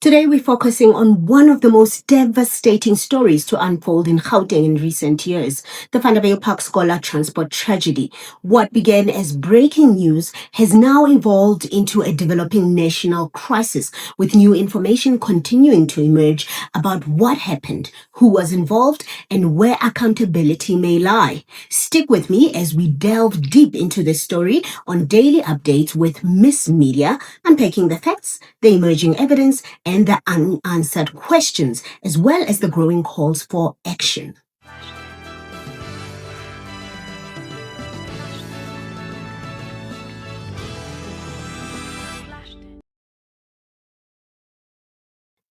Today we're focusing on one of the most devastating stories to unfold in Gauteng in recent years, the Vanderbijlpark scholar transport tragedy. What began as breaking news has now evolved into a developing national crisis, with new information continuing to emerge about what happened, who was involved, and where accountability may lie. Stick with me as we delve deep into this story on Daily Updates with Miss Media, unpacking the facts, the emerging evidence, and the unanswered questions, as well as the growing calls for action.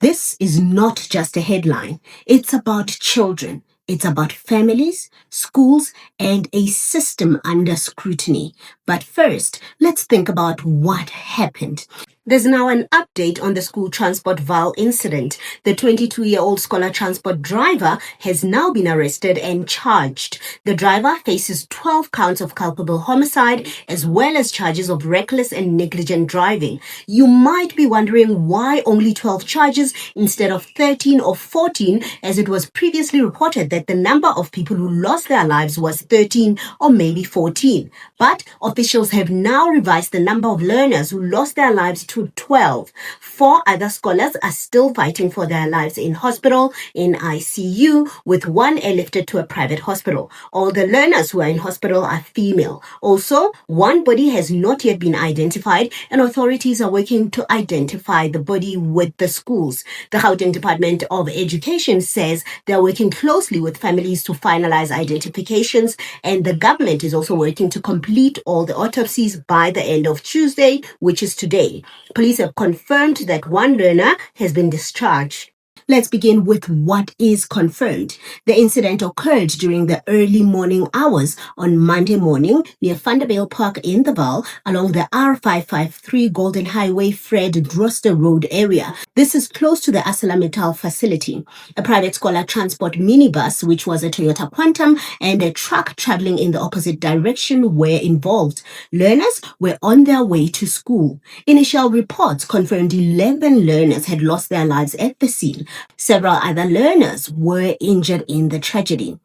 This is not just a headline. It's about children. It's about families, schools, and a system under scrutiny. But first, let's think about what happened. There's now an update on the school transport Vaal incident. The 22-year-old scholar transport driver has now been arrested and charged. The driver faces 12 counts of culpable homicide as well as charges of reckless and negligent driving. You might be wondering why only 12 charges instead of 13 or 14, as it was previously reported that the number of people who lost their lives was 13 or maybe 14. But officials have now revised the number of learners who lost their lives to 12. 4 other scholars are still fighting for their lives in hospital, in ICU, with one airlifted to a private hospital. All the learners who are in hospital are female. Also, one body has not yet been identified, and authorities are working to identify the body with the schools. The Gauteng Department of Education says they're working closely with families to finalize identifications, and the government is also working to complete all the autopsies by the end of Tuesday, which is today. Police have confirmed that one learner has been discharged. Let's begin with what is confirmed. The incident occurred during the early morning hours on Monday morning near Vanderbijlpark in the Vaal along the R553 Golden Highway Fred Droste Road area. This is close to the ArcelorMittal facility. A private scholar transport minibus, which was a Toyota Quantum, and a truck traveling in the opposite direction were involved. Learners were on their way to school. Initial reports confirmed 11 learners had lost their lives at the scene. Several other learners were injured in the tragedy.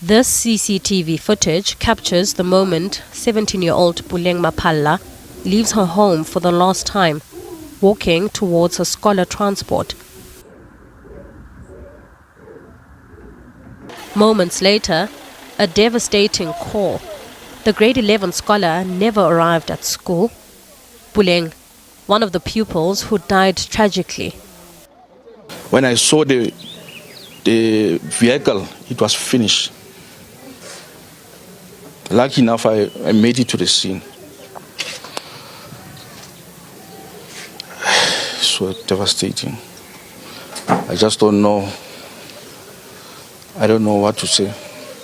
This CCTV footage captures the moment 17-year-old Sebokeng Mapalla leaves her home for the last time, walking towards her scholar transport. Moments later, a devastating call. The grade 11 scholar never arrived at school. Sebokeng, one of the pupils who died tragically. When I saw the vehicle, it was finished. Lucky enough, I made it to the scene. So devastating. I just don't know. I don't know what to say.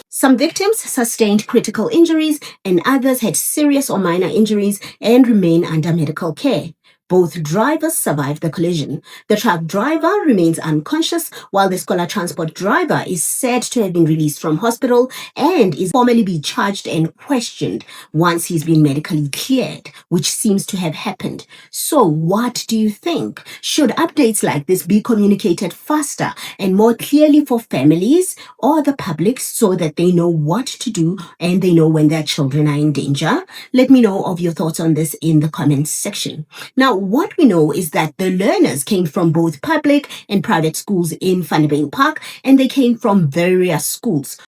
Some victims sustained critical injuries and others had serious or minor injuries and remain under medical care. Both drivers survived the collision. The truck driver remains unconscious, while the scholar transport driver is said to have been released from hospital and is formally be charged and questioned once he's been medically cleared, which seems to have happened. So what do you think? Should updates like this be communicated faster and more clearly for families or the public so that they know what to do and they know when their children are in danger? Let me know of your thoughts on this in the comments section. Now, what we know is that the learners came from both public and private schools in Vanderbijlpark, and they came from various schools.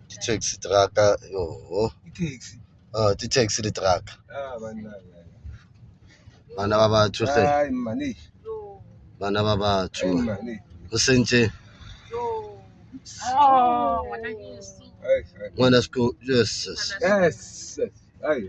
Taxi tracker, taxi the truck. Bana baba tsohle. Bana baba tsohle. Usenje. Ngwana school, yes. Yes. Ay.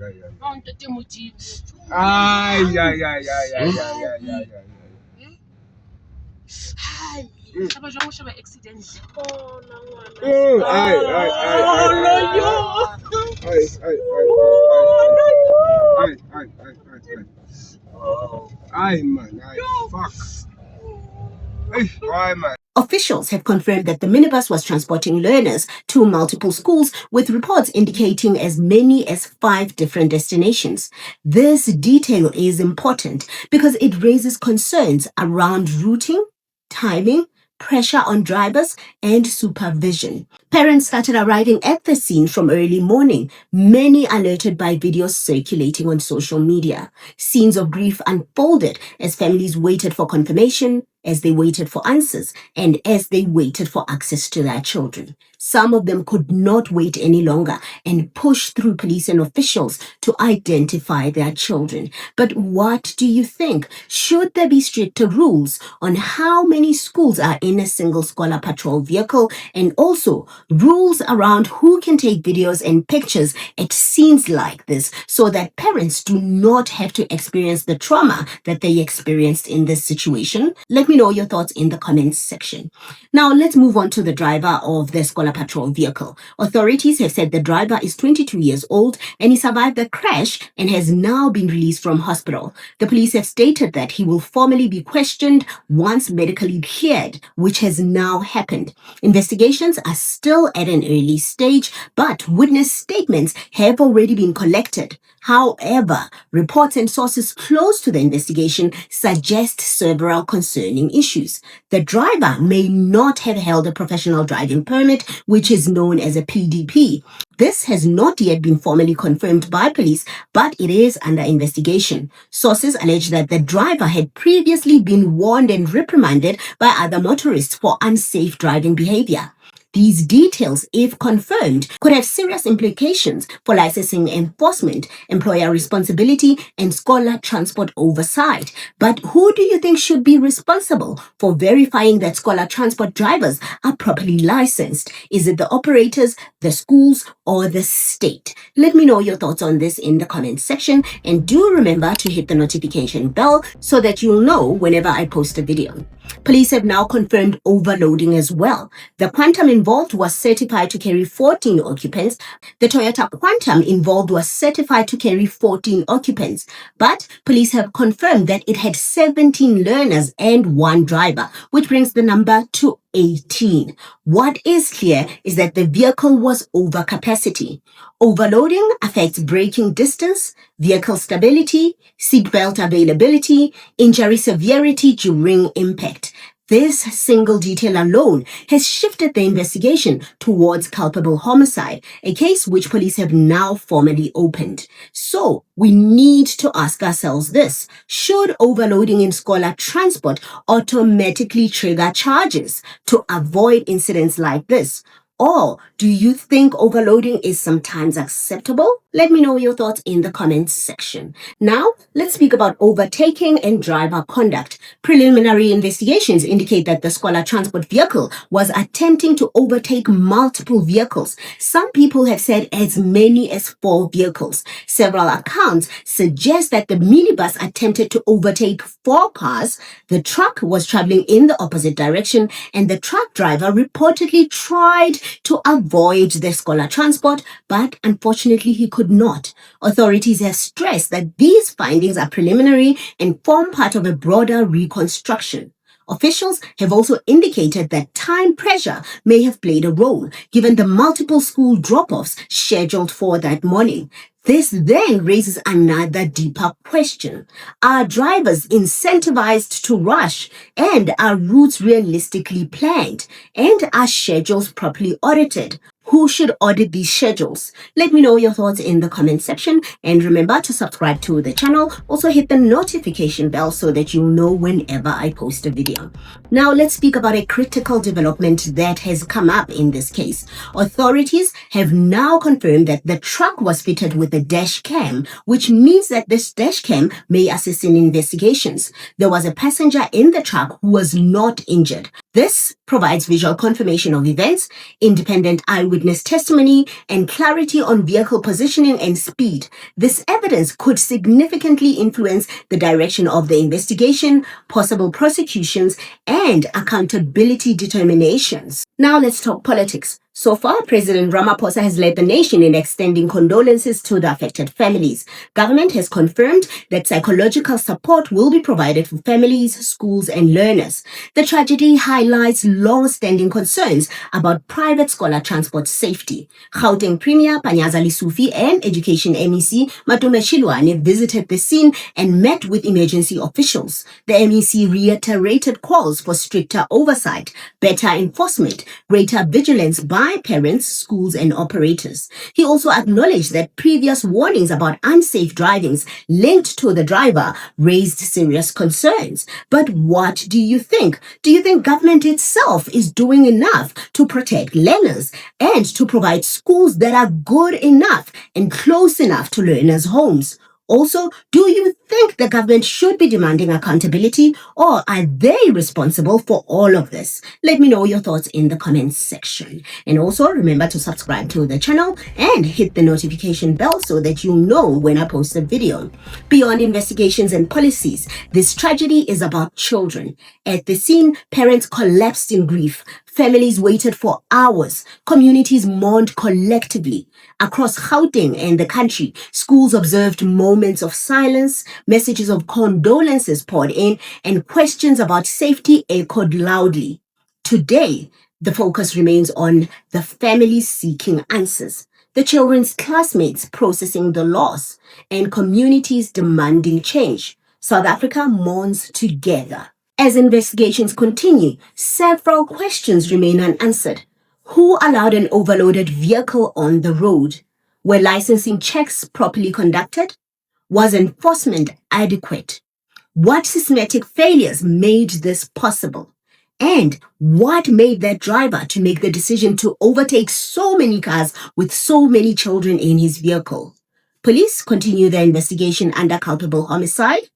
Officials have confirmed that the minibus was transporting learners to multiple schools, with reports indicating as many as 5 different destinations. This detail is important because it raises concerns around routing, timing, pressure on drivers, and supervision. Parents started arriving at the scene from early morning, many alerted by videos circulating on social media. Scenes of grief unfolded as families waited for confirmation, as they waited for answers, and as they waited for access to their children. Some of them could not wait any longer and pushed through police and officials to identify their children. But what do you think? Should there be stricter rules on how many schools are in a single scholar patrol vehicle, and also rules around who can take videos and pictures at scenes like this so that parents do not have to experience the trauma that they experienced in this situation? Let me know your thoughts in the comments section. Now let's move on to the driver of the scholar patrol vehicle. Authorities have said the driver is 22 years old and he survived the crash and has now been released from hospital. The police have stated that he will formally be questioned once medically cleared, which has now happened. Investigations are still at an early stage, but witness statements have already been collected. However, reports and sources close to the investigation suggest several concerning issues. The driver may not have held a professional driving permit, which is known as a PDP. This has not yet been formally confirmed by police, but it is under investigation. Sources allege that the driver had previously been warned and reprimanded by other motorists for unsafe driving behavior. These details, if confirmed, could have serious implications for licensing enforcement, employer responsibility, and scholar transport oversight. But who do you think should be responsible for verifying that scholar transport drivers are properly licensed? Is it the operators, the schools, or the state? Let me know your thoughts on this in the comments section, and do remember to hit the notification bell so that you'll know whenever I post a video. Police have now confirmed overloading as well. The Quantum involved was certified to carry 14 occupants. The Toyota Quantum involved was certified to carry 14 occupants. But police have confirmed that it had 17 learners and 1 driver, which brings the number to 18. What is clear is that the vehicle was over capacity. Overloading affects braking distance, vehicle stability, seatbelt availability, injury severity during impact. This single detail alone has shifted the investigation towards culpable homicide, a case which police have now formally opened. So, we need to ask ourselves this: should overloading in scholar transport automatically trigger charges to avoid incidents like this? Or do you think overloading is sometimes acceptable? Let me know your thoughts in the comments section. Now, let's speak about overtaking and driver conduct. Preliminary investigations indicate that the scholar transport vehicle was attempting to overtake multiple vehicles. Some people have said as many as 4 vehicles. Several accounts suggest that the minibus attempted to overtake 4 cars. The truck was traveling in the opposite direction, and the truck driver reportedly tried to avoid the scholar transport, but unfortunately he could not. Authorities have stressed that these findings are preliminary and form part of a broader reconstruction. Officials have also indicated that time pressure may have played a role, given the multiple school drop-offs scheduled for that morning. This then raises another deeper question. Are drivers incentivized to rush? And are routes realistically planned? And are schedules properly audited? Who should audit these schedules? Let me know your thoughts in the comment section, and remember to subscribe to the channel. Also hit the notification bell so that you'll know whenever I post a video. Now let's speak about a critical development that has come up in this case. Authorities have now confirmed that the truck was fitted with a Dashcam, which means that this Dashcam may assist in investigations. There was a passenger in the truck who was not injured. This provides visual confirmation of events, independent eyewitness testimony, and clarity on vehicle positioning and speed. This evidence could significantly influence the direction of the investigation, possible prosecutions, and accountability determinations. Now let's talk politics. So far, President Ramaphosa has led the nation in extending condolences to the affected families. Government has confirmed that psychological support will be provided for families, schools, and learners. The tragedy highlights long-standing concerns about private scholar transport safety. Gauteng Premier Panyaza Lesufi and Education MEC Matume Chilwane visited the scene and met with emergency officials. The MEC reiterated calls for stricter oversight, better enforcement, greater vigilance by parents, schools, and operators. He also acknowledged that previous warnings about unsafe drivings linked to the driver raised serious concerns. But what do you think? Do you think government itself is doing enough to protect learners and to provide schools that are good enough and close enough to learners' homes? Also, do you think the government should be demanding accountability, or are they responsible for all of this? Let me know your thoughts in the comments section. And also remember to subscribe to the channel and hit the notification bell so that you know when I post a video. Beyond investigations and policies, this tragedy is about children. At the scene, parents collapsed in grief. Families waited for hours. Communities mourned collectively. Across Gauteng and the country, schools observed moments of silence, messages of condolences poured in, and questions about safety echoed loudly. Today, the focus remains on the families seeking answers, the children's classmates processing the loss, and communities demanding change. South Africa mourns together. As investigations continue, several questions remain unanswered. Who allowed an overloaded vehicle on the road? Were licensing checks properly conducted? Was enforcement adequate? What systematic failures made this possible? And what made that driver to make the decision to overtake so many cars with so many children in his vehicle? Police continue their investigation under culpable homicide.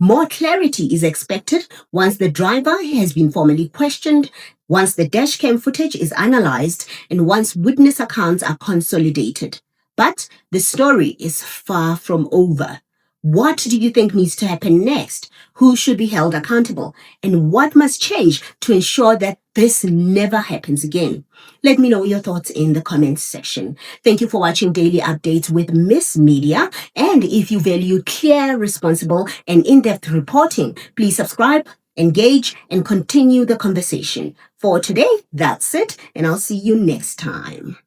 More clarity is expected once the driver has been formally questioned, once the dashcam footage is analyzed, and once witness accounts are consolidated. But the story is far from over. What do you think needs to happen next? Who should be held accountable? And what must change to ensure that this never happens again? Let me know your thoughts in the comments section. Thank you for watching Daily Updates with Miss Media. And if you value clear, responsible, and in-depth reporting, please subscribe, engage, and continue the conversation. For today, that's it, and I'll see you next time.